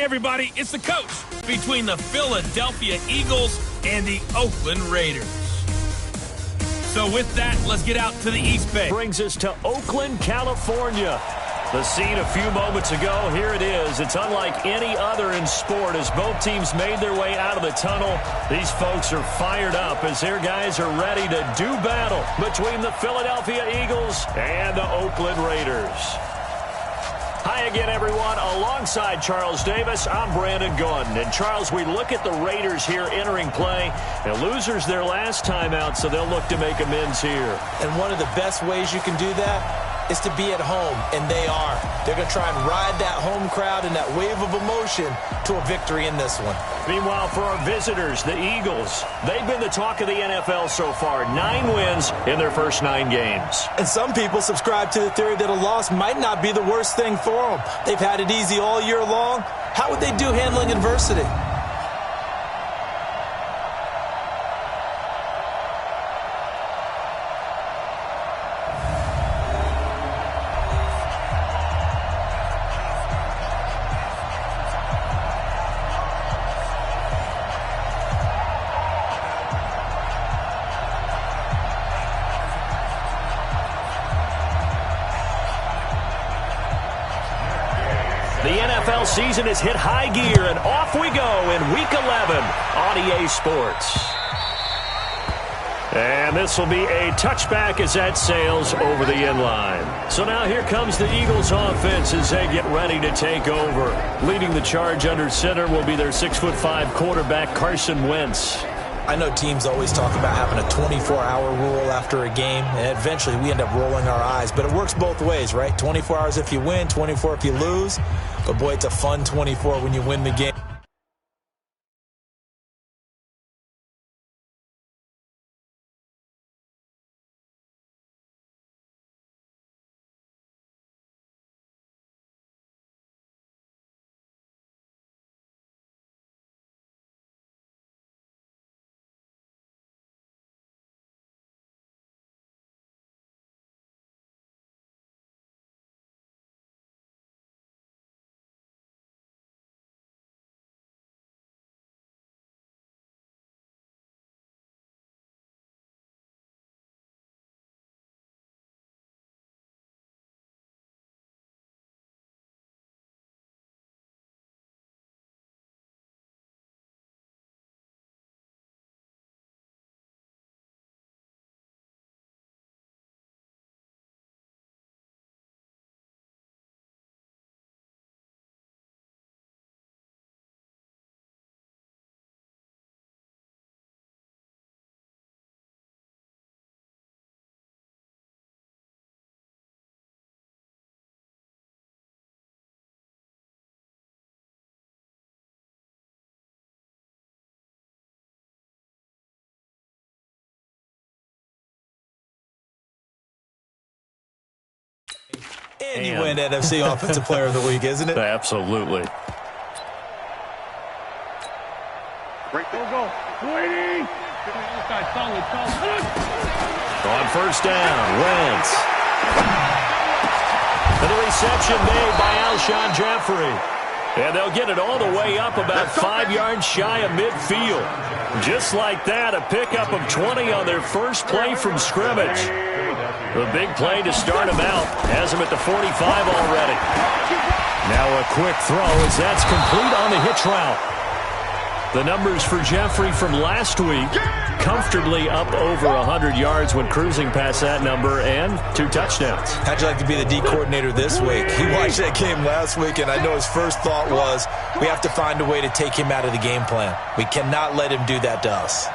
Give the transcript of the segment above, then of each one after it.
Hey, everybody, it's the coach between the Philadelphia Eagles and the Oakland Raiders. So with that, let's get out to the East Bay. Brings us to Oakland, California. The scene a few moments ago, here it is. It's unlike any other in sport as both teams made their way out of the tunnel. These folks are fired up as their guys are ready to do battle between the Philadelphia Eagles and the Oakland Raiders. Hi again, everyone. Alongside Charles Davis, I'm Brandon Gordon. And, Charles, we look at the Raiders here entering play. The losers their last time out, so they'll look to make amends here. And one of the best ways you can do that is to be at home, and they are. They're going to try and ride that home crowd and that wave of emotion to a victory in this one. Meanwhile, for our visitors, the Eagles, they've been the talk of the NFL so far. 9 wins in their first 9 games. And some people subscribe to the theory that a loss might not be the worst thing for them. They've had it easy all year long. How would they do handling adversity? The NFL season has hit high gear, and off we go in Week 11 on EA Sports. And this will be a touchback as that sails over the inline. So now here comes the Eagles offense as they get ready to take over. Leading the charge under center will be their 6'5" quarterback, Carson Wentz. I know teams always talk about having a 24-hour rule after a game, and eventually we end up rolling our eyes. But it works both ways, right? 24 hours if you win, 24 if you lose. But, boy, it's a fun 24 when you win the game. And you win NFC Offensive Player of the Week, isn't it? Absolutely. Great go. Waiting. On first down, Wentz. And the reception made by Alshon Jeffrey. And they'll get it all the way up about 5 yards shy of midfield. Just like that, a pickup of 20 on their first play from scrimmage. The big play to start him out. Has him at the 45 already. Now a quick throw as that's complete on the hitch route. The numbers for Jeffrey from last week, comfortably up over 100 yards when cruising past that number, and 2 touchdowns. How'd you like to be the D coordinator this week? He watched that game last week, and I know his first thought was, we have to find a way to take him out of the game plan. We cannot let him do that to us.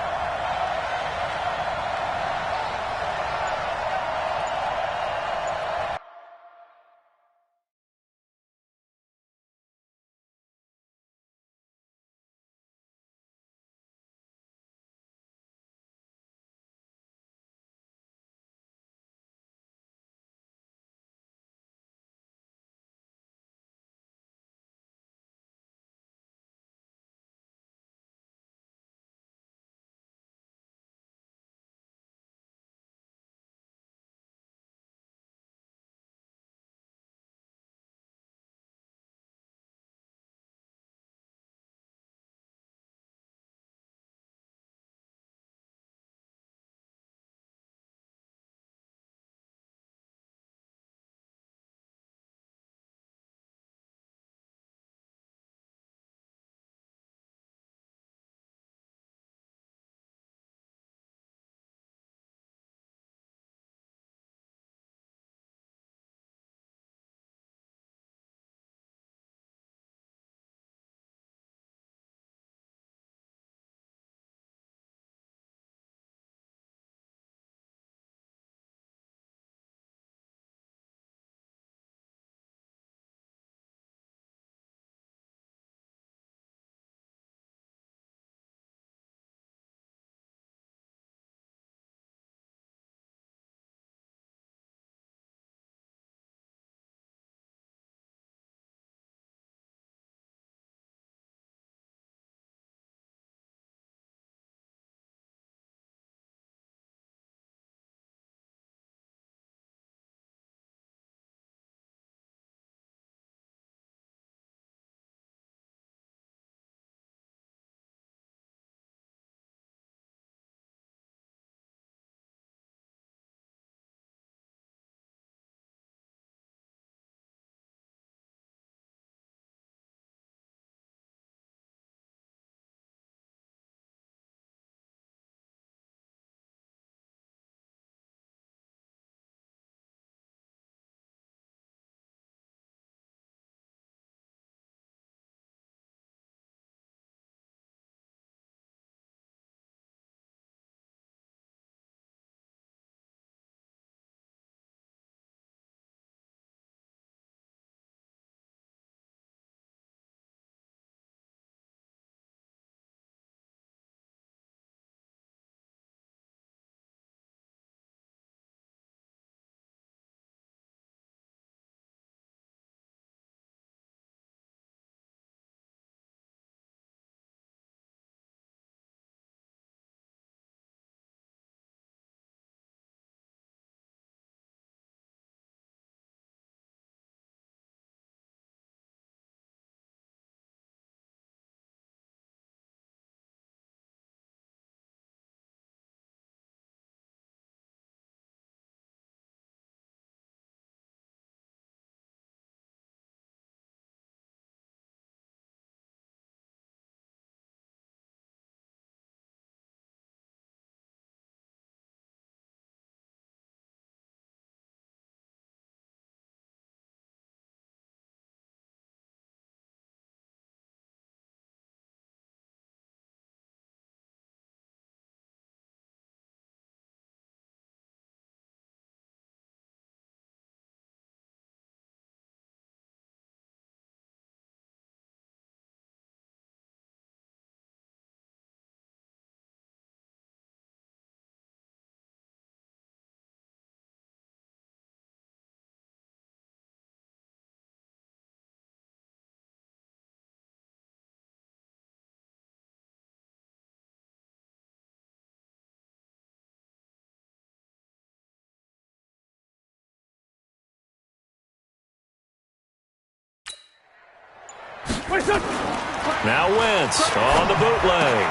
Now Wentz on the bootleg.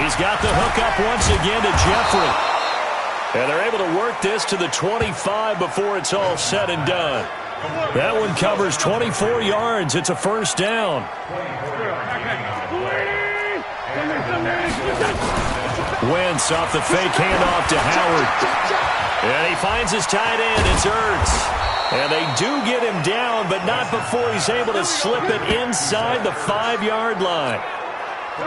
He's got the hook up once again to Jeffrey. And they're able to work this to the 25 before it's all said and done. That one covers 24 yards. It's a first down. Wentz off the fake handoff to Howard. And he finds his tight end. It's Ertz. And they do get him down, but not before he's able to slip it inside the 5-yard line.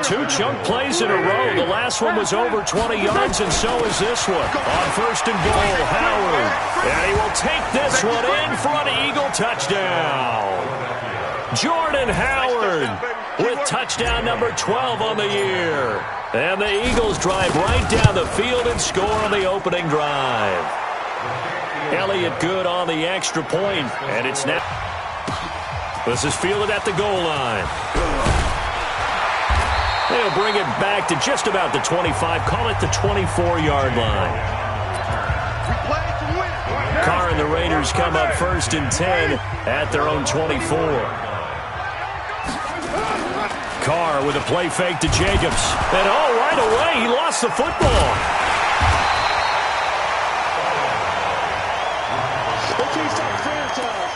2 chunk plays in a row. The last one was over 20 yards, and so is this one. On first and goal, Howard. And he will take this one in for an Eagle touchdown. Jordan Howard with touchdown number 12 on the year. And the Eagles drive right down the field and score on the opening drive. Elliott good on the extra point, and it's now. This is fielded at the goal line. They'll bring it back to just about the 25. Call it the 24-yard line. Carr and the Raiders come up first and 10 at their own 24. Carr with a play fake to Jacobs. And right away, he lost the football.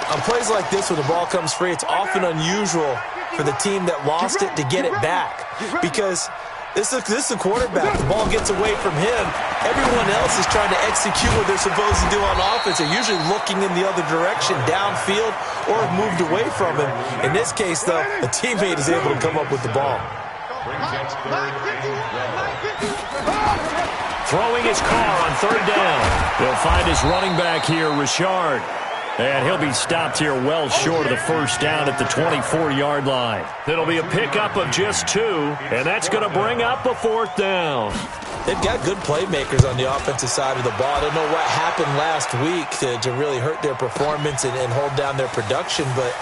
On plays like this, when the ball comes free, it's often unusual for the team that lost it to get it back. Because this is the quarterback. The ball gets away from him. Everyone else is trying to execute what they're supposed to do on offense. They're usually looking in the other direction, downfield, or have moved away from him. In this case, though, a teammate is able to come up with the ball. Throwing his Carr on third down. He'll find his running back here, Richard. And he'll be stopped here well short of the first down at the 24-yard line. It'll be a pickup of just 2, and that's going to bring up a 4th down. They've got good playmakers on the offensive side of the ball. I don't know what happened last week to really hurt their performance and hold down their production, but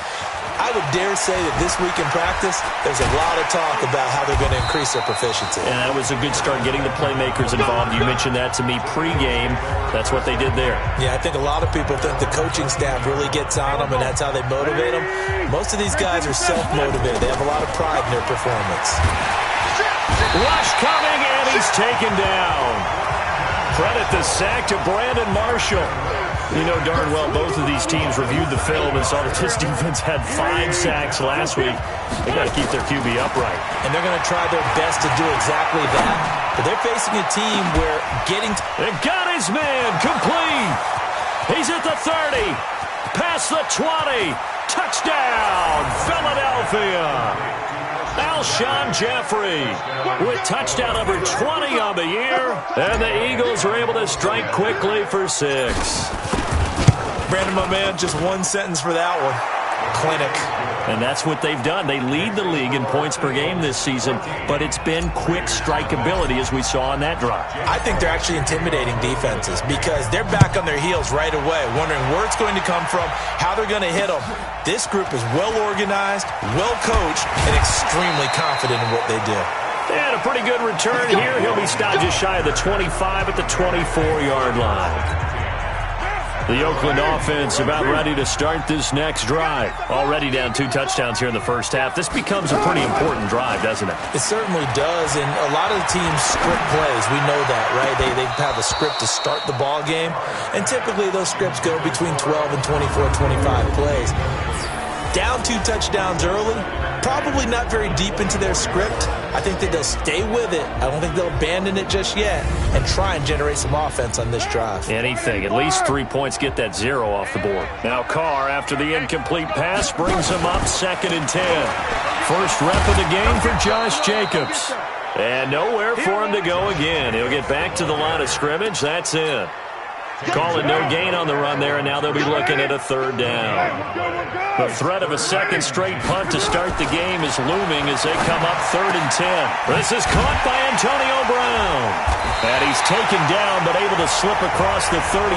I would dare say that this week in practice, there's a lot of talk about how they're going to increase their proficiency. And that was a good start, getting the playmakers involved. You mentioned that to me pregame. That's what they did there. Yeah, I think a lot of people think the coaching staff really gets on them, and that's how they motivate them. Most of these guys are self-motivated. They have a lot of pride in their performance. Rush coming, and he's taken down. Credit the sack to Brandon Marshall. You know darn well both of these teams reviewed the film and saw that this defense had 5 sacks last week. They got to keep their QB upright. And they're going to try their best to do exactly that. But they're facing a team where getting... They got his man complete. He's at the 30. Past the 20. Touchdown, Philadelphia. Alshon Jeffrey with touchdown number 20 on the year. And the Eagles are able to strike quickly for 6. Brandon, my man, just one sentence for that one. Clinic. And that's what they've done. They lead the league in points per game this season, but it's been quick strikeability as we saw on that drive. I think they're actually intimidating defenses because they're back on their heels right away, wondering where it's going to come from, how they're going to hit them. This group is well organized, well coached, and extremely confident in what they do. And a pretty good return here. He'll be stopped just shy of the 25 at the 24-yard line. The Oakland offense about ready to start this next drive. Already down 2 touchdowns here in the first half. This becomes a pretty important drive, doesn't it? It certainly does, and a lot of the teams script plays. We know that, right? They have a script to start the ball game, and typically those scripts go between 12 and 24, 25 plays. Down 2 touchdowns early, probably not very deep into their script. I think that they'll stay with it. I don't think they'll abandon it just yet and try and generate some offense on this drive. Anything. At least 3 points, get that 0 off the board. Now Carr, after the incomplete pass, brings him up 2nd and 10. First rep of the game for Josh Jacobs. And nowhere for him to go again. He'll get back to the line of scrimmage. That's it. Call it no gain on the run there, and now they'll be looking at a 3rd down. The threat of a second straight punt to start the game is looming as they come up 3rd and 10. This is caught by Antonio Brown. And he's taken down, but able to slip across the 35.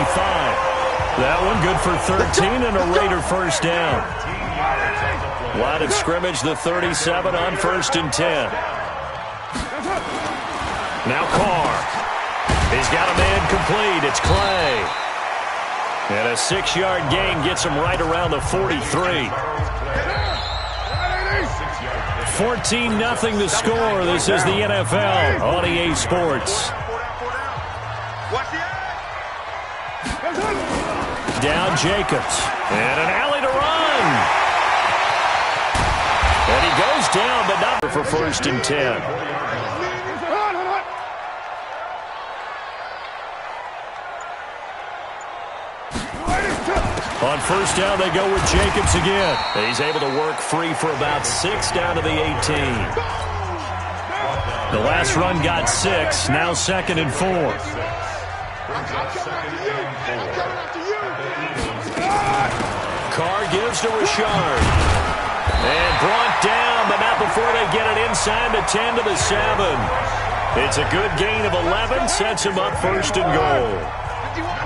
That one good for 13 and a Raider first down. Line of scrimmage, the 37 on 1st and 10. Now Carr. He's got a man complete. It's Clay. And a 6-yard gain gets him right around the 43. 14-0 the score. This is the NFL on EA Sports. Down Jacobs. And an alley to run. And he goes down, but not for 1st and 10. On 1st down, they go with Jacobs again. He's able to work free for about 6 down to the 18. The last run got 6, now 2nd and 4. Carr gives to Richard. And brought down, but not before they get it inside the 10 to the 7. It's a good gain of 11, sets him up 1st and goal.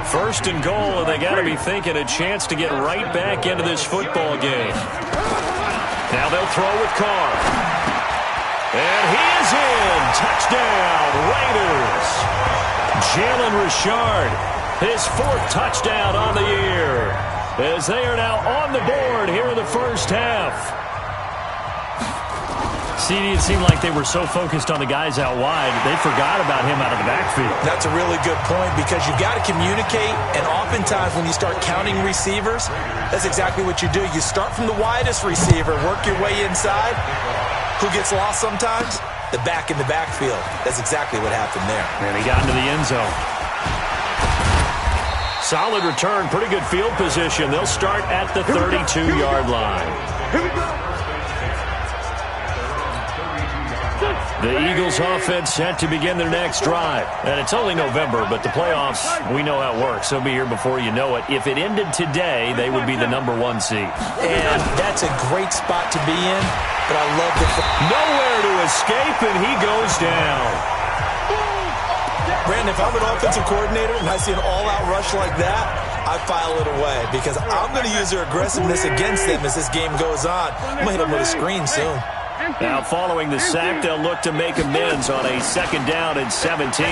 1st and goal, and they got to be thinking a chance to get right back into this football game. Now they'll throw with Carr. And he is in. Touchdown, Raiders. Jalen Richard, his 4th touchdown on the year, as they are now on the board here in the 1st half. CD, it seemed like they were so focused on the guys out wide, they forgot about him out of the backfield. That's a really good point, because you've got to communicate, and oftentimes when you start counting receivers, that's exactly what you do. You start from the widest receiver, work your way inside. Who gets lost sometimes? The back in the backfield. That's exactly what happened there. And he got into the end zone. Solid return, pretty good field position. They'll start at the 32-yard line. Here we go. The Eagles offense set to begin their next drive. And it's only November, but the playoffs, we know how it works. They'll be here before you know it. If it ended today, they would be the #1 seed. And that's a great spot to be in, but I love the... Nowhere to escape, and he goes down. Brandon, if I'm an offensive coordinator and I see an all-out rush like that, I file it away, because I'm going to use their aggressiveness against them as this game goes on. I'm going to hit them with a screen soon. Now, following the sack, they'll look to make amends on a 2nd down and 17.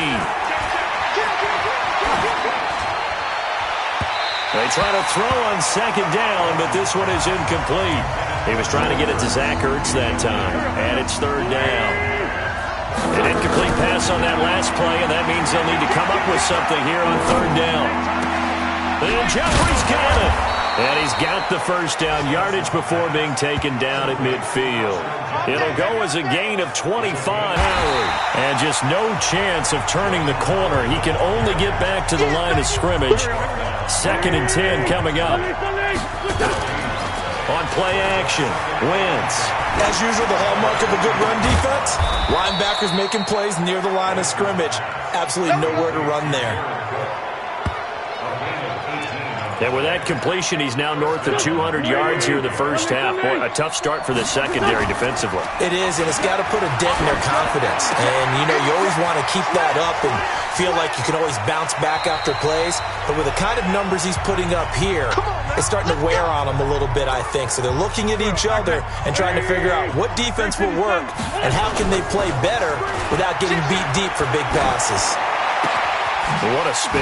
They try to throw on 2nd down, but this one is incomplete. He was trying to get it to Zach Ertz that time, and it's 3rd down. An incomplete pass on that last play, and that means they'll need to come up with something here on 3rd down. And Jeffrey's got it. And he's got the 1st down yardage before being taken down at midfield. It'll go as a gain of 25. And just no chance of turning the corner. He can only get back to the line of scrimmage. 2nd and 10 coming up. On play action, Wentz. As usual, the hallmark of a good run defense, linebackers making plays near the line of scrimmage. Absolutely nowhere to run there. And with that completion, he's now north of 200 yards here in the 1st half. Boy, a tough start for the secondary defensively. It is, and it's got to put a dent in their confidence. And, you know, you always want to keep that up and feel like you can always bounce back after plays. But with the kind of numbers he's putting up here, it's starting to wear on them a little bit, I think. So they're looking at each other and trying to figure out what defense will work and how can they play better without getting beat deep for big passes. What a spin.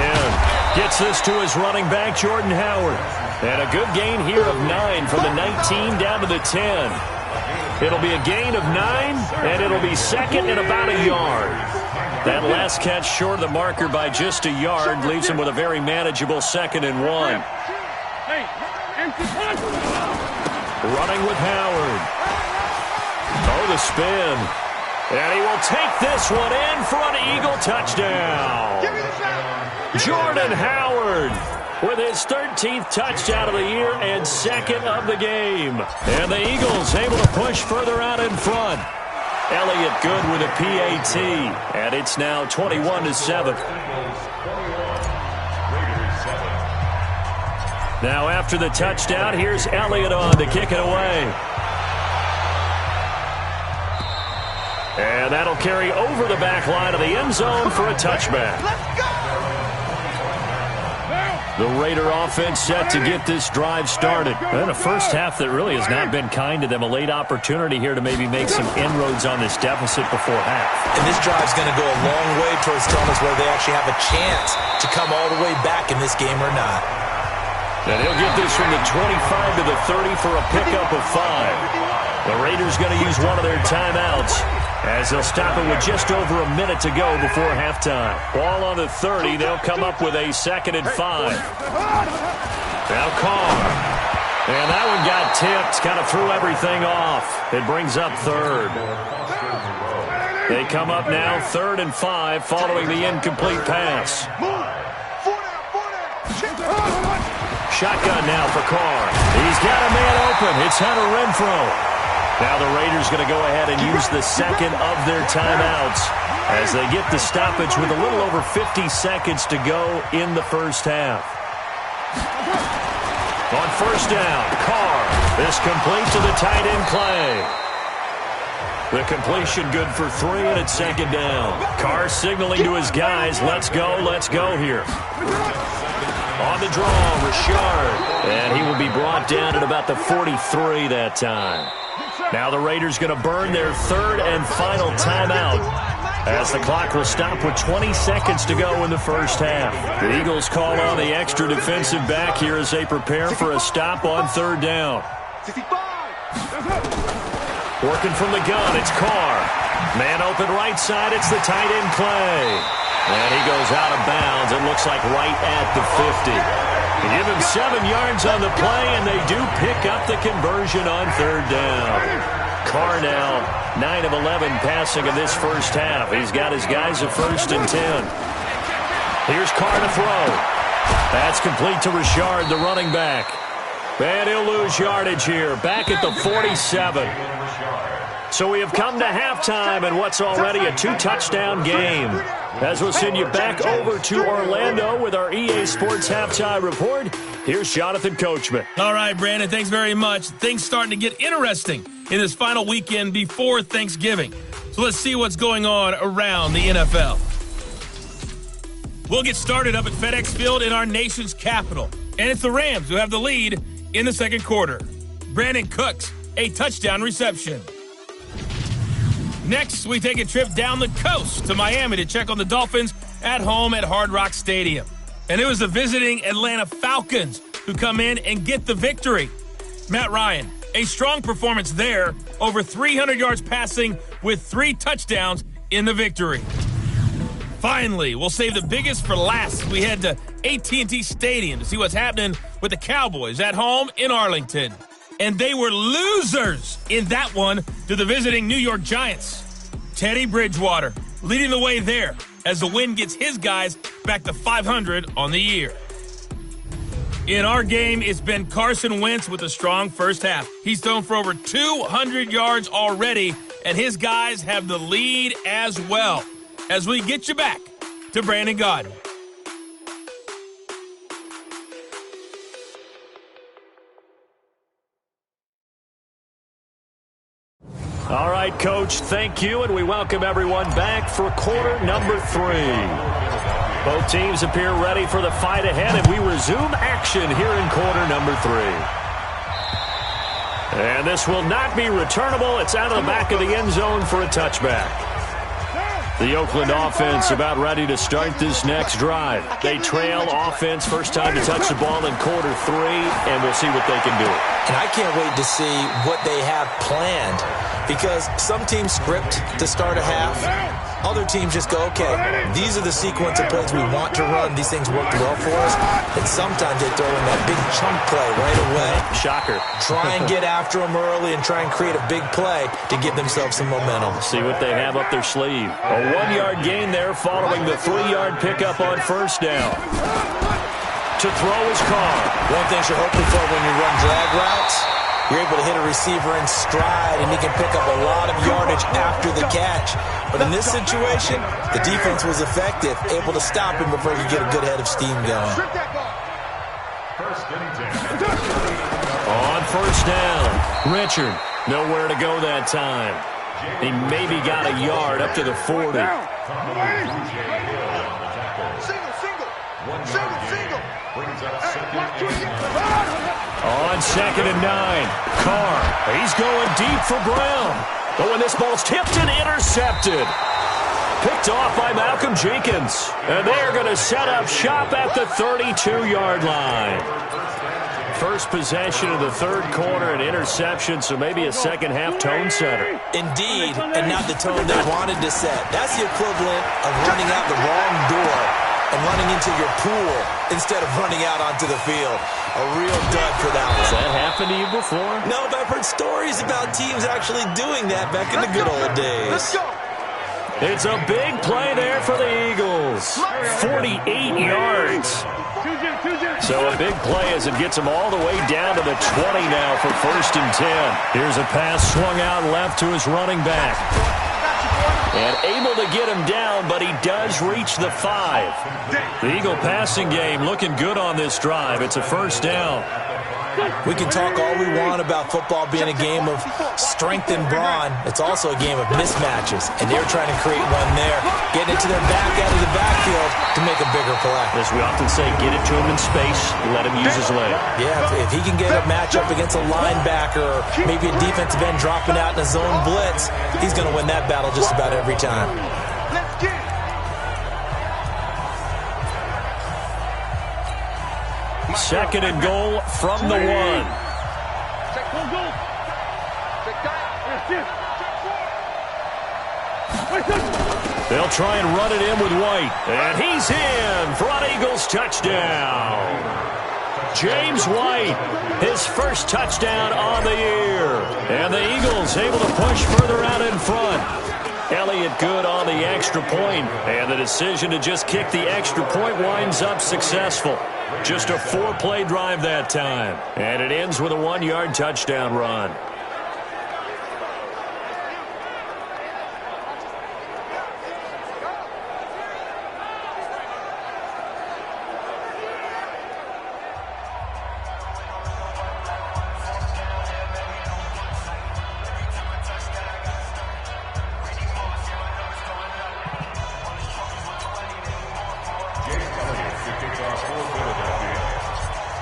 Gets this to his running back, Jordan Howard. And a good gain here of 9 from the 19 down to the 10. It'll be a gain of 9, and it'll be 2nd and about a yard. That last catch short of the marker by just a yard leaves him with a very manageable 2nd and 1. Running with Howard. Oh, the spin. And he will take this one in for an Eagle touchdown. Jordan Howard with his 13th touchdown of the year and 2nd of the game. And the Eagles able to push further out in front. Elliott good with a PAT. And it's now 21-7. Now after the touchdown, here's Elliott on to kick it away. And that'll carry over the back line of the end zone for a touchback. The Raider offense set to get this drive started. And a 1st half that really has not been kind to them. A late opportunity here to maybe make some inroads on this deficit before half. And this drive's going to go a long way towards telling us whether they actually have a chance to come all the way back in this game or not. And he'll get this from the 25 to the 30 for a pickup of 5. The Raiders going to use one of their timeouts as they'll stop it with just over a minute to go before halftime. Ball on the 30. They'll come up with a 2nd and 5. Now Carr. And that one got tipped, kind of threw everything off. It brings up 3rd. They come up now 3rd and 5 following the incomplete pass. Shotgun now for Carr. He's got a man open. It's Hunter Renfro. Now the Raiders going to go ahead and use the 2nd of their timeouts as they get the stoppage with a little over 50 seconds to go in the first half. On 1st down, Carr. This complete to the tight end Clay. The completion good for 3, and it's 2nd down. Carr signaling to his guys, let's go here. On the draw, Richard. And he will be brought down at about the 43 that time. Now the Raiders going to burn their 3rd and final timeout as the clock will stop with 20 seconds to go in the first half. The Eagles call on the extra defensive back here as they prepare for a stop on 3rd down. Working from the gun, it's Carr. Man open right side, it's the tight end Clay. And he goes out of bounds, it looks like right at the 50. They give him 7 yards on the play, and they do pick up the conversion on 3rd down. Carr now 9 of 11 passing in this first half. He's got his guys at 1st and 10. Here's Carr to throw. That's complete to Richard, the running back. And he'll lose yardage here, back at the 47. So we have come to halftime in what's already a 2-touchdown game. As we'll send you back over to Orlando with our EA Sports Halftime Report, here's Jonathan Coachman. All right, Brandon, thanks very much. Things starting to get interesting in this final weekend before Thanksgiving. So let's see what's going on around the NFL. We'll get started up at FedEx Field in our nation's capital. And it's the Rams who have the lead in the 2nd quarter. Brandon Cooks, a touchdown reception. Next, we take a trip down the coast to Miami to check on the Dolphins at home at Hard Rock Stadium. And it was the visiting Atlanta Falcons who come in and get the victory. Matt Ryan, a strong performance there, over 300 yards passing with 3 touchdowns in the victory. Finally, we'll save the biggest for last. We head to AT&T Stadium to see what's happening with the Cowboys at home in Arlington. And they were losers in that one to the visiting New York Giants. Teddy Bridgewater leading the way there as the win gets his guys back to 500 on the year. In our game, it's been Carson Wentz with a strong first half. He's thrown for over 200 yards already, and his guys have the lead as well. As we get you back to Brandon Gaudin. All right, Coach, thank you, and we welcome everyone back for quarter number 3. Both teams appear ready for the fight ahead, and we resume action here in quarter number 3. And this will not be returnable. It's out of the back of the end zone for a touchback. The Oakland offense about ready to start this next drive. They trail offense, first time to touch the ball in quarter 3, and we'll see what they can do. And I can't wait to see what they have planned, because some teams script to start a half. Other teams just go, okay, these are the sequence of plays we want to run. These things worked well for us. And sometimes they throw in that big chunk play right away. Shocker. Try and get after them early and try and create a big play to give themselves some momentum. See what they have up their sleeve. A 1-yard gain there following the 3-yard pickup on first down. To throw is Carr. One thing you're hoping for when you run drag routes, you're able to hit a receiver in stride, and he can pick up a lot of yardage after the catch. But in this situation, the defense was effective, able to stop him before he could get a good head of steam going. On first down, Richard, nowhere to go that time. He maybe got a yard up to the 40. On 2nd and 9, Carr, he's going deep for Brown. But when this ball's tipped and intercepted, picked off by Malcolm Jenkins. And they're going to set up shop at the 32-yard line. First possession of the third quarter, an interception, so maybe a second-half tone setter. Indeed, and not the tone they wanted to set. That's the equivalent of running out the wrong door and running into your pool instead of running out onto the field. A real dud for that one. Has that happened to you before? No, but I've heard stories about teams actually doing that back in the good old days. Let's go. It's a big play there for the Eagles. 48 yards. So a big play as it gets them all the way down to the 20 now for 1st and 10. Here's a pass swung out left to his running back. And able to get him down, but he does reach the 5. The Eagle passing game looking good on this drive. It's a 1st down. We can talk all we want about football being a game of strength and brawn. It's also a game of mismatches, and they're trying to create one there, getting it to their back out of the backfield to make a bigger play. As we often say, get it to him in space, let him use his leg. Yeah, if he can get a matchup against a linebacker or maybe a defensive end dropping out in a zone blitz, he's going to win that battle just about every time. Let's get it. Second and goal from the 1. They'll try and run it in with White. And he's in for an Eagles touchdown. James White, his first touchdown on the year. And the Eagles able to push further out in front. Elliott good on the extra point. And the decision to just kick the extra point winds up successful. Just a 4-play drive that time. And it ends with a 1-yard touchdown run.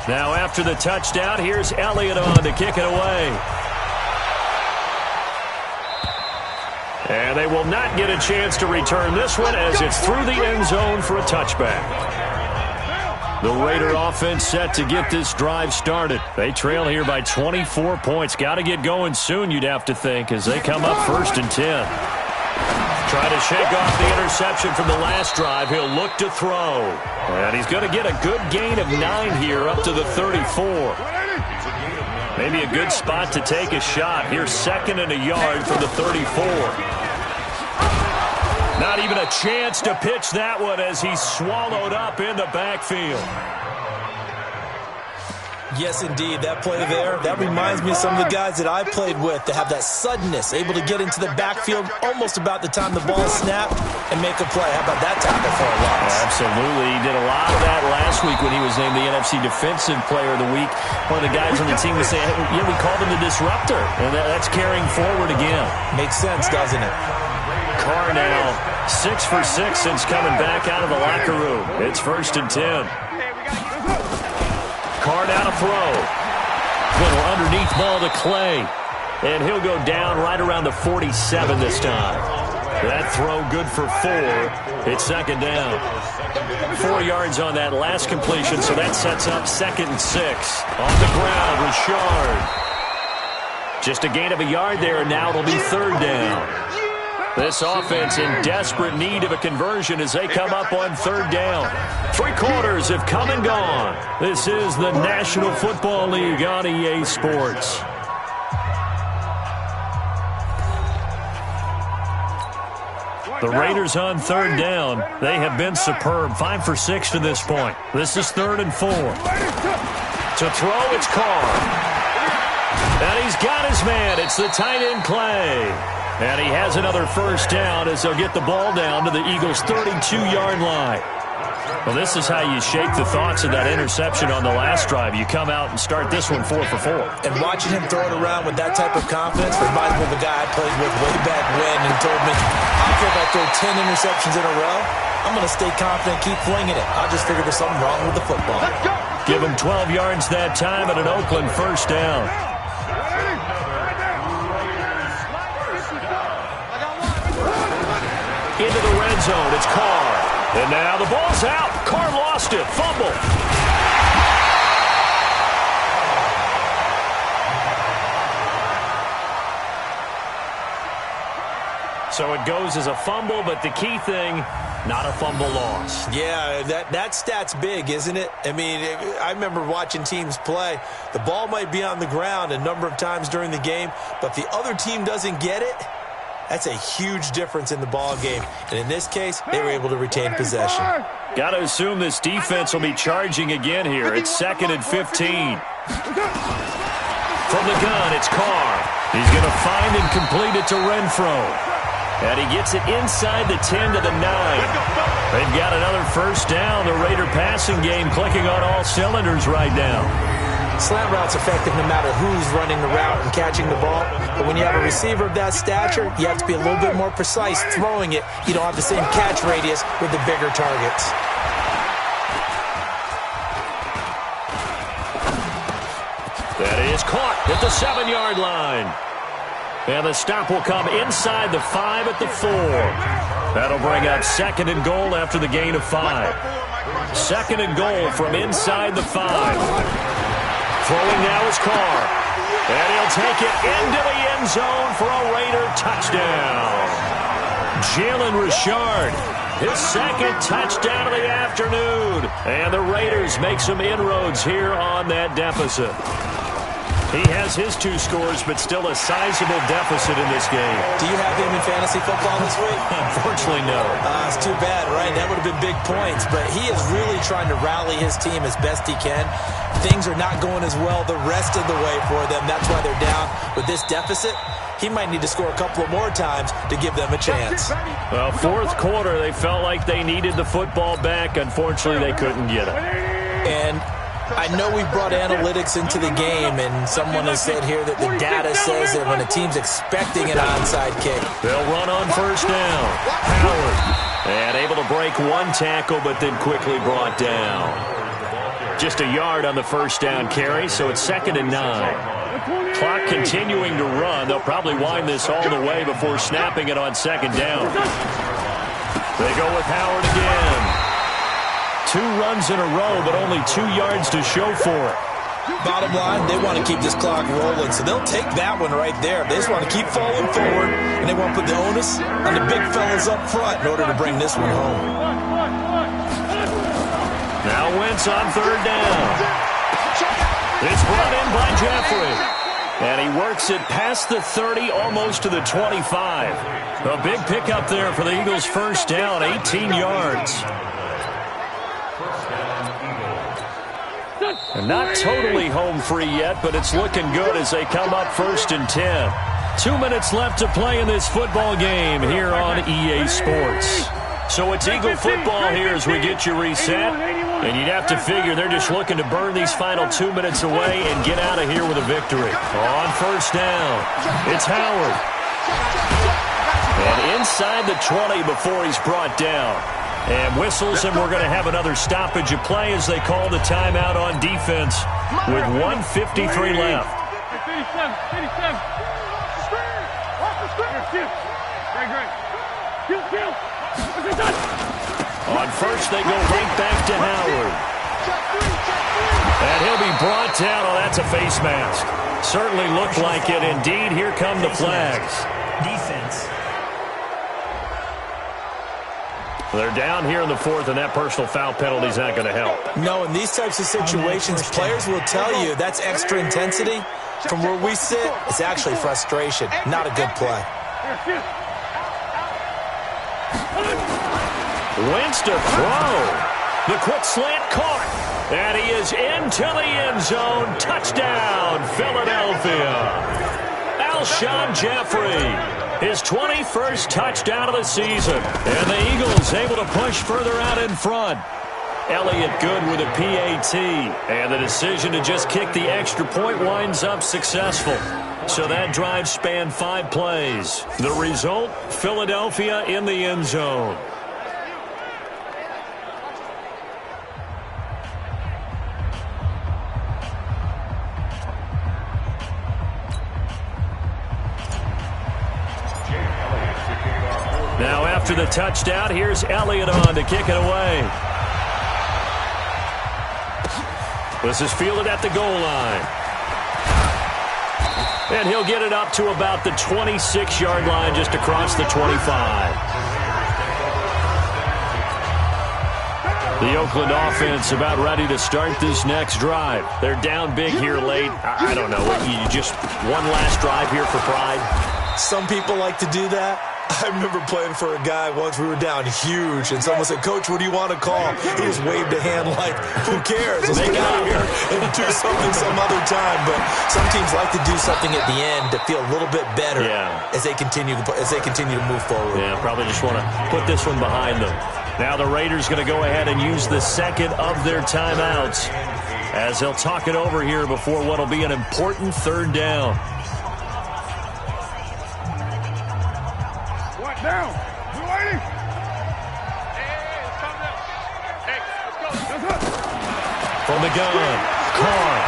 Now after the touchdown, here's Elliott on to kick it away. And they will not get a chance to return this one as it's through the end zone for a touchback. The Raider offense set to get this drive started. They trail here by 24 points. Got to get going soon, you'd have to think, as they come up 1st and 10. Try to shake off the interception from the last drive. He'll look to throw. And he's going to get a good gain of 9 here up to the 34. Maybe a good spot to take a shot. Here's 2nd and a yard from the 34. Not even a chance to pitch that one as he's swallowed up in the backfield. Yes, indeed. That play there, that reminds me of some of the guys that I played with that have that suddenness, able to get into the backfield almost about the time the ball snapped and make a play. How about that tackle for a loss? Absolutely. He did a lot of that last week when he was named the NFC Defensive Player of the Week. One of the guys on the team was saying, yeah, we called him the disruptor. And that's carrying forward again. Makes sense, doesn't it? Carr now 6 for 6 since coming back out of the locker room. It's 1st and 10. Carr now to throw. Little underneath ball to Clay. And he'll go down right around the 47 this time. That throw good for 4. It's 2nd down. 4 yards on that last completion, so that sets up 2nd and 6. On the ground, Richard. Just a gain of a yard there, and now it'll be 3rd down. This offense in desperate need of a conversion as they come up on 3rd down. 3 quarters have come and gone. This is the National Football League on EA Sports. The Raiders on 3rd down. They have been superb. 5 for 6 to this point. This is 3rd and 4. To throw, it's Carr. And he's got his man. It's the tight end Clay. And he has another 1st down as they'll get the ball down to the Eagles' 32-yard line. Well, this is how you shake the thoughts of that interception on the last drive. You come out and start this one 4 for 4. And watching him throw it around with that type of confidence reminds me of a guy I played with way back when and told me, I don't care if I throw 10 interceptions in a row. I'm going to stay confident, keep flinging it. I just figured there's something wrong with the football. Give him 12 yards that time at an Oakland 1st down. Into the red zone, it's Carr. And now the ball's out. Carr lost it. Fumble. So it goes as a fumble, but the key thing, not a fumble loss. Yeah, that stat's big, isn't it? I mean, I remember watching teams play. The ball might be on the ground a number of times during the game, but if the other team doesn't get it, that's a huge difference in the ball game. And in this case, they were able to retain possession. Got to assume this defense will be charging again here. It's 2nd and 15. From the gun, it's Carr. He's going to find and complete it to Renfro. And he gets it inside the 10 to the 9. They've got another first down. The Raider passing game clicking on all cylinders right now. Slant route's effective no matter who's running the route and catching the ball. But when you have a receiver of that stature, you have to be a little bit more precise throwing it. You don't have the same catch radius with the bigger targets. That is caught at the 7-yard line. And the stop will come inside the 5 at the 4. That'll bring up 2nd and goal after the gain of 5. 2nd and goal from inside the 5. Throwing now is Carr. And he'll take it into the end zone for a Raider touchdown. Jalen Richard, his 2nd touchdown of the afternoon. And the Raiders make some inroads here on that deficit. He has his 2 scores, but still a sizable deficit in this game. Do you have him in fantasy football this week? Unfortunately, no. It's too bad, right? That would have been big points. But he is really trying to rally his team as best he can. Things are not going as well the rest of the way for them. That's why they're down. With this deficit, he might need to score a couple of more times to give them a chance. Well, 4th quarter, they felt like they needed the football back. Unfortunately, they couldn't get it. And I know we brought analytics into the game, and someone has said here that the data says that when a team's expecting an onside kick, they'll run on first down. Howard, and able to break 1 tackle, but then quickly brought down. Just a yard on the first down carry, so it's 2nd and 9. Clock continuing to run. They'll probably wind this all the way before snapping it on 2nd down. They go with Howard again. 2 runs in a row, but only 2 yards to show for it. Bottom line, they want to keep this clock rolling, so they'll take that one right there. They just want to keep falling forward, and they want to put the onus on the big fellas up front in order to bring this one home. Now Wentz on 3rd down. It's brought in by Jeffrey. And he works it past the 30, almost to the 25. A big pickup there for the Eagles' first down, 18 yards. And not totally home free yet, but it's looking good as they come up 1st and 10. 2 minutes left to play in this football game here on EA Sports. So it's Eagle football here as we get you reset. And you'd have to figure they're just looking to burn these final 2 minutes away and get out of here with a victory. On first down, it's Howard. And inside the 20 before he's brought down. And whistles, and we're going to have another stoppage of play as they call the timeout on defense with 1:53 left. On first, they go right back to Howard. And he'll be brought down. Oh, that's a face mask. Certainly looked like it. Indeed, here come the flags. Defense. They're down here in the 4th, and that personal foul penalty is not going to help. No, in these types of situations, players will tell you that's extra intensity. From where we sit, it's actually frustration, not a good play. Wentz to throw. The quick slant caught. And he is into the end zone. Touchdown, Philadelphia. Alshon Jeffrey. His 21st touchdown of the season. And the Eagles able to push further out in front. Elliott good with a PAT. And the decision to just kick the extra point winds up successful. So that drive spanned 5 plays. The result, Philadelphia in the end zone. Now after the touchdown, here's Elliott on to kick it away. This is fielded at the goal line. And he'll get it up to about the 26-yard line, just across the 25. The Oakland offense about ready to start this next drive. They're down big here late. I don't know. You just one last drive here for pride? Some people like to do that. I remember playing for a guy once. We were down huge, and someone said, "Coach, what do you want to call?" He just waved a hand like, "Who cares? Let's get out of here and do something some other time." But some teams like to do something at the end to feel a little bit better as they continue to move forward. Yeah, probably just want to put this one behind them. Now the Raiders going to go ahead and use the second of their timeouts as they'll talk it over here before what will be an important third down. What down? You waiting? From the gun, Carr.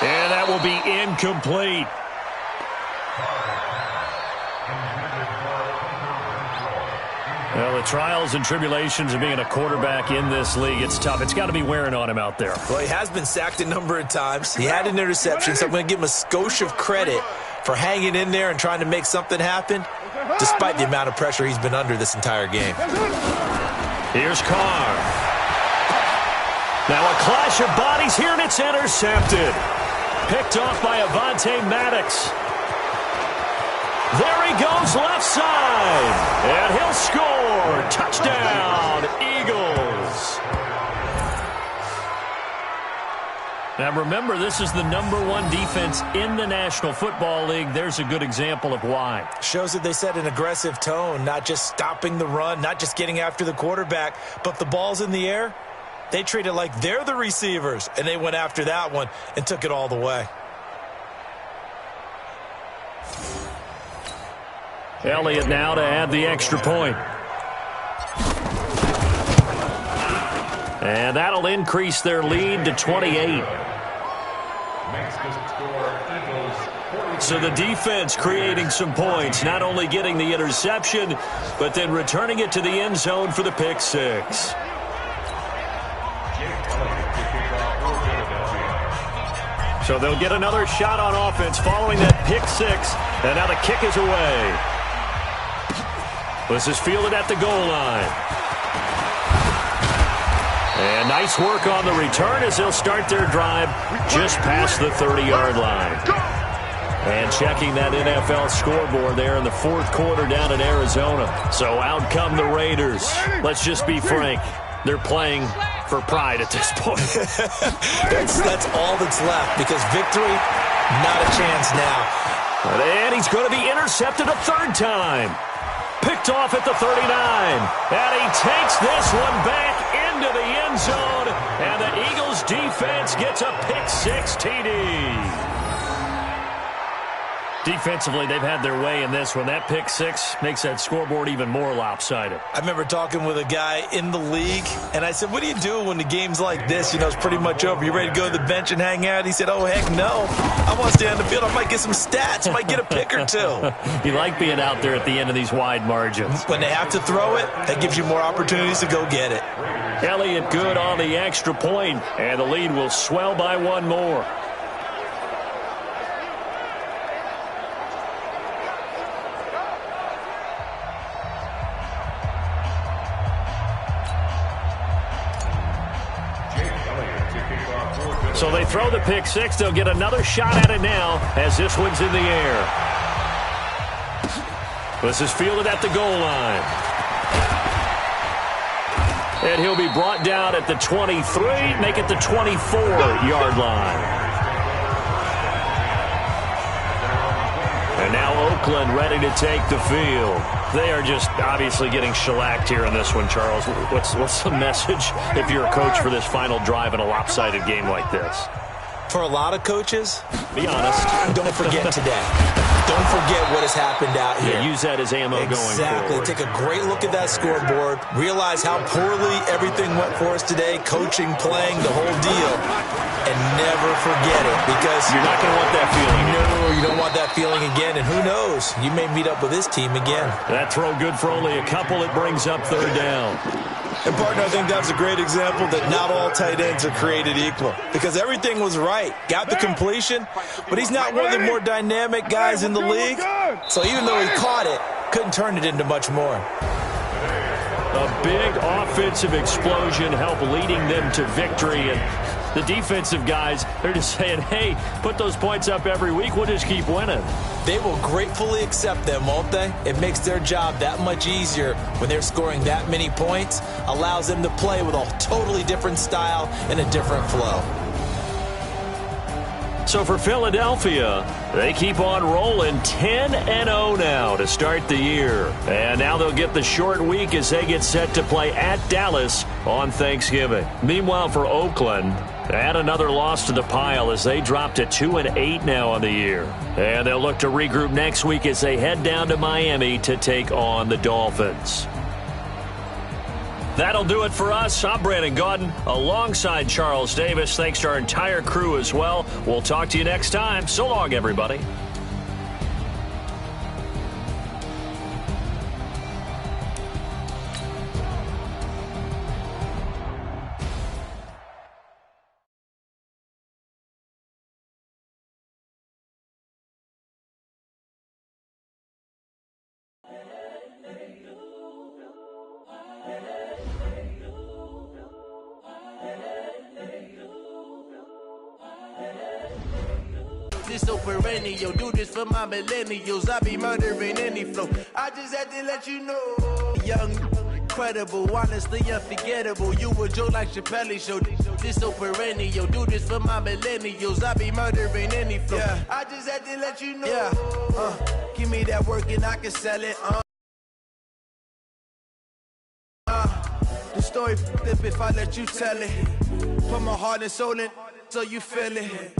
And that will be incomplete. Well, the trials and tribulations of being a quarterback in this league, it's tough. It's got to be wearing on him out there. Well, he has been sacked a number of times. He had an interception, so I'm going to give him a skosh of credit for hanging in there and trying to make something happen, despite the amount of pressure he's been under this entire game. Here's Carr. Now a clash of bodies here, and it's intercepted. Picked off by Avonte Maddox. There he goes, left side. And he'll score. Touchdown, Eagles. Now remember, this is the #1 defense in the National Football League. There's a good example of why. Shows that they set an aggressive tone, not just stopping the run, not just getting after the quarterback, but the ball's in the air. They treat it like they're the receivers, and they went after that one and took it all the way. Elliott now to add the extra point. And that'll increase their lead to 28. So the defense creating some points, not only getting the interception, but then returning it to the end zone for the pick six. So they'll get another shot on offense following that pick six. And now the kick is away. This is fielded at the goal line. And nice work on the return as they'll start their drive just past the 30-yard line. And checking that NFL scoreboard there in the fourth quarter down in Arizona. So out come the Raiders. Let's just be frank. They're playing for pride at this point. that's all that's left, because victory, not a chance now. And he's going to be intercepted a third time. Picked off at the 39. And he takes this one back into the end zone. And the Eagles defense gets a pick six TD. Defensively, they've had their way in this one. That pick six makes that scoreboard even more lopsided. I remember talking with a guy in the league, and I said, "What do you do when the game's like this? You know, it's pretty much over. You ready to go to the bench and hang out?" He said, "Oh, heck no. I want to stay on the field. I might get some stats. Might get a pick or two." You like being out there at the end of these wide margins. When they have to throw it, that gives you more opportunities to go get it. Elliott good on the extra point, and the lead will swell by one more. So they throw the pick six. They'll get another shot at it now as this one's in the air. This is fielded at the goal line. And he'll be brought down at the 23, make it the 24-yard line. And now Oakland ready to take the field. They are just obviously getting shellacked here in this one, Charles. What's the message if you're a coach for this final drive in a lopsided game like this? For a lot of coaches, be honest, don't forget today. Don't forget what has happened out here. Yeah, use that as ammo going forward. Exactly. Take a great look at that scoreboard. Realize how poorly everything went for us today. Coaching, playing, the whole deal. and never forget it, because you're not going to want that feeling. No, you don't want that feeling again, and who knows, you may meet up with this team again. That throw good for only a couple. It brings up third down. And, partner, I think that's a great example that not all tight ends are created equal, because everything was right. Got the completion, but he's not one of the more dynamic guys in the league. So even though he caught it, couldn't turn it into much more. A big offensive explosion helped leading them to victory. And the defensive guys, they're just saying, hey, put those points up every week. We'll just keep winning. They will gratefully accept them, won't they? It makes their job that much easier when they're scoring that many points. Allows them to play with a totally different style and a different flow. So for Philadelphia, they keep on rolling 10-0 now to start the year. And now they'll get the short week as they get set to play at Dallas on Thanksgiving. Meanwhile, for Oakland, add another loss to the pile as they drop to 2-8 now on the year. And they'll look to regroup next week as they head down to Miami to take on the Dolphins. That'll do it for us. I'm Brandon Gaudin alongside Charles Davis. Thanks to our entire crew as well. We'll talk to you next time. So long, everybody. This so perennial, do this for my millennials. I be murdering any flow. I just had to let you know. Young, incredible, honestly unforgettable. You a Joe like Chappelle show. This so perennial, do this for my millennials. I be murdering any flow. Yeah. I just had to let you know. Yeah. Give me that work and I can sell it. The story flip if I let you tell it. Put my heart and soul in so you feel it.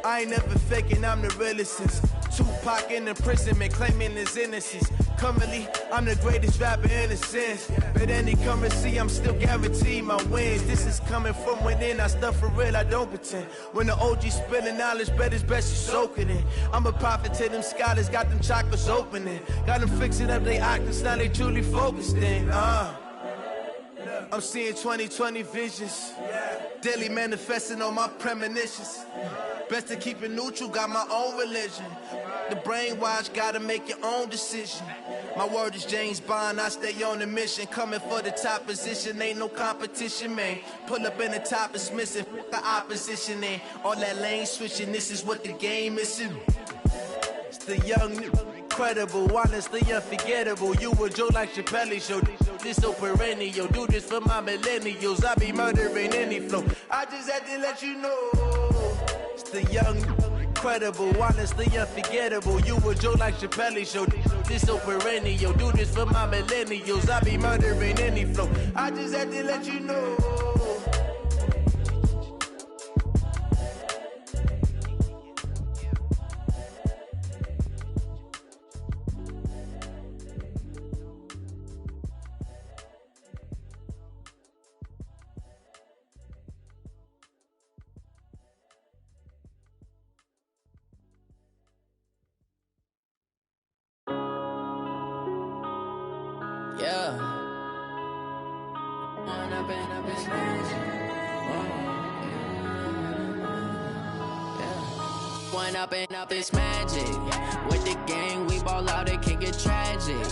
I ain't never faking, I'm the realest since Tupac in imprisonment, claiming his innocence. Currently, I'm the greatest rapper in a sense. But any currency, I'm still guaranteed my wins. This is coming from within, I stuff for real, I don't pretend. When the OG spilling knowledge, bet it's best you soak it in. I'm a prophet to them scholars, got them chakras opening. Got them fixing up their octaves, now they truly focused in. I'm seeing 2020 visions. Daily manifesting on my premonitions. Best to keep it neutral, got my own religion. The brainwash, gotta make your own decision. My word is James Bond, I stay on the mission. Coming for the top position, ain't no competition, man. Pull up in the top, it's missing, the opposition, and all that lane switching, this is what the game is. It's the young, incredible, honestly unforgettable. You a Joe like Chappelle show. This so perennial, do this for my millennials. I be murdering any flow. I just had to let you know. It's the young, incredible, honestly unforgettable. You a Joe like Chappelle show. This so perennial, do this for my millennials. I be murdering any flow. I just had to let you know. Yeah. One up and up is magic. With the gang, we ball out, it can get tragic.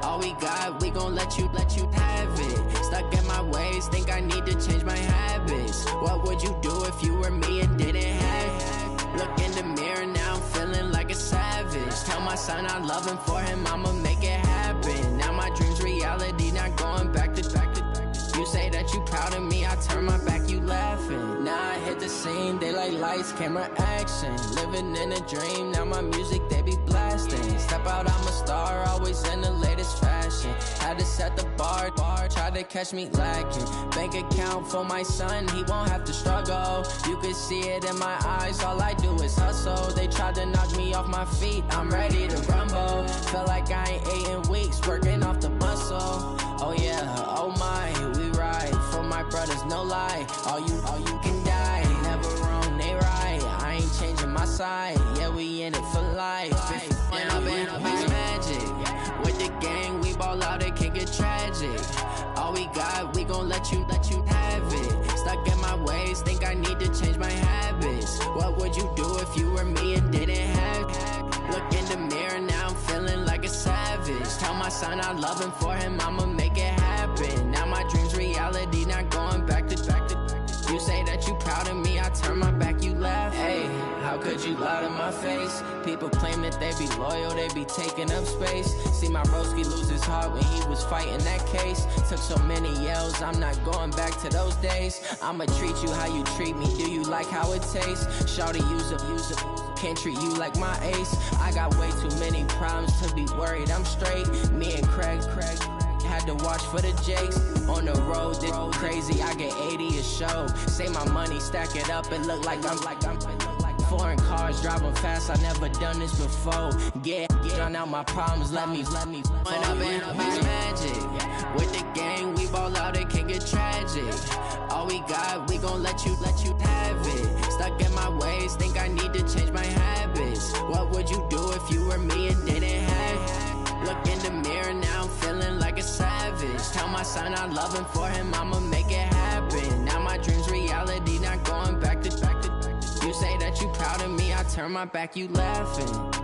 All we got, we gon' let you have it. Stuck in my ways, think I need to change my habits. What would you do if you were me and didn't have it? Look in the mirror, now I'm feeling like a savage. Tell my son I love him, for him I'ma make it happen. Now my dream's reality, not going back to. You say that you proud of me, I turn my back, you laughing. Now I hit the scene, they like lights, camera, action. Living in a dream, now my music, they be blasting. Step out, I'm a star, always in the latest fashion. Had to set the bar, try to catch me lacking. Bank account for my son, he won't have to struggle. You can see it in my eyes, all I do is hustle. They tried to knock me off my feet, I'm ready to rumble. Feel like I ain't ate in weeks, working off the muscle. Oh yeah, oh my, we ride for my brothers, no lie. All you can die, never side. Yeah, we in it for life. And I've been magic. With the gang, we ball out, it can get tragic. All we got, we gon' let you have it. Stuck in my ways, think I need to change my habits. What would you do if you were me and didn't have it? Look in the mirror, now I'm feeling like a savage. Tell my son I love him, for him I'ma make it happen. Now my dream's reality, not going back to. You say that you proud of me, I turn my back, you laugh. Hey, how could you lie to my face? People claim that they be loyal, they be taking up space. See my broski lose his heart when he was fighting that case. Took so many yells, I'm not going back to those days. I'ma treat you how you treat me, do you like how it tastes? Shawty, use up, can't treat you like my ace. I got way too many problems to be worried, I'm straight. Me and Craig had to watch for the Jakes. On the road, this crazy, I get 80 a show. Say my money, stack it up, and look like I'm foreign cars, driving fast, I never done this before. Get drown out my problems, let me When I've been magic. With the gang, we ball out, it can get tragic. All we got, we gon' let you have it. Stuck in my ways, think I need to change my habits. What would you do if you were me and didn't have it? Look in the mirror, now I'm feeling like a savage. Tell my son I love him, for him I'ma make it happen. Now my dream's reality, not going back to. You say that you proud of me, I turn my back, you laughing.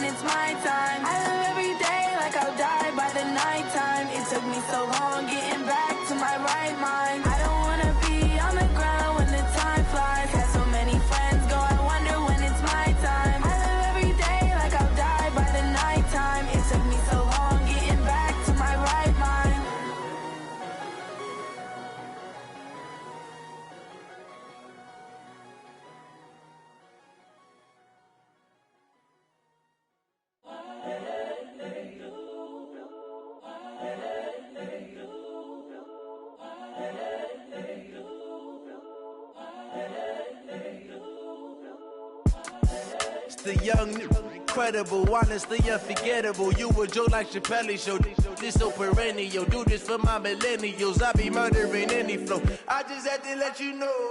It's my time. The young, incredible, honestly unforgettable. You a joke like Chappelle Show. This so perennial. Do this for my millennials. I be murdering any flow. I just had to let you know.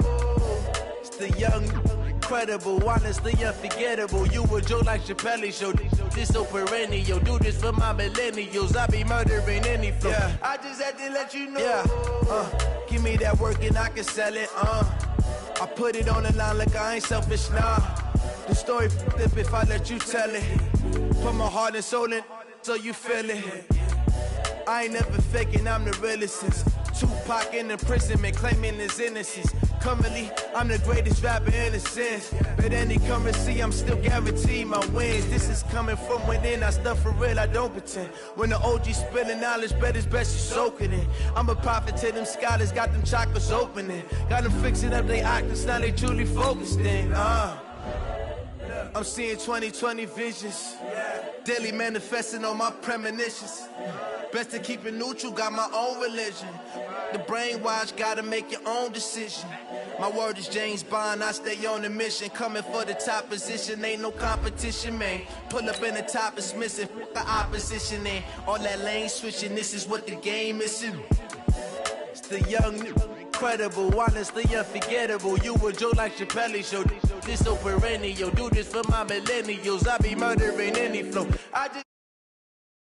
It's the young, incredible, honestly unforgettable. You a joke like Chappelle Show. This so perennial. Do this for my millennials. I be murdering any flow. Yeah. I just had to let you know. Yeah. Give me that work and I can sell it. I put it on the line like I ain't selfish, nah. The story flip if I let you tell it. Put my heart and soul in so you feel it. I ain't never faking, I'm the realest since Tupac in imprisonment, claiming his innocence. Currently, I'm the greatest rapper in a sense. But any currency, I'm still guaranteed my wins. This is coming from within, I stuff for real, I don't pretend. When the OG spilling knowledge, bet it's best you soak it in. I'm a prophet to them scholars, got them chakras opening. Got them fixing up they octaves, now they truly focused in. I'm seeing 2020 visions. Daily manifesting on my premonitions. Best to keep it neutral, got my own religion. The brainwash, gotta make your own decision. My word is James Bond, I stay on the mission. Coming for the top position, ain't no competition, man. Pull up in the top, it's missing, the opposition ain't. All that lane switching, this is what the game missing. It's the young, incredible, honestly unforgettable. You a joke like Chappelle Show. This so perennial. Do this for my millennials. I be murdering any flow. I just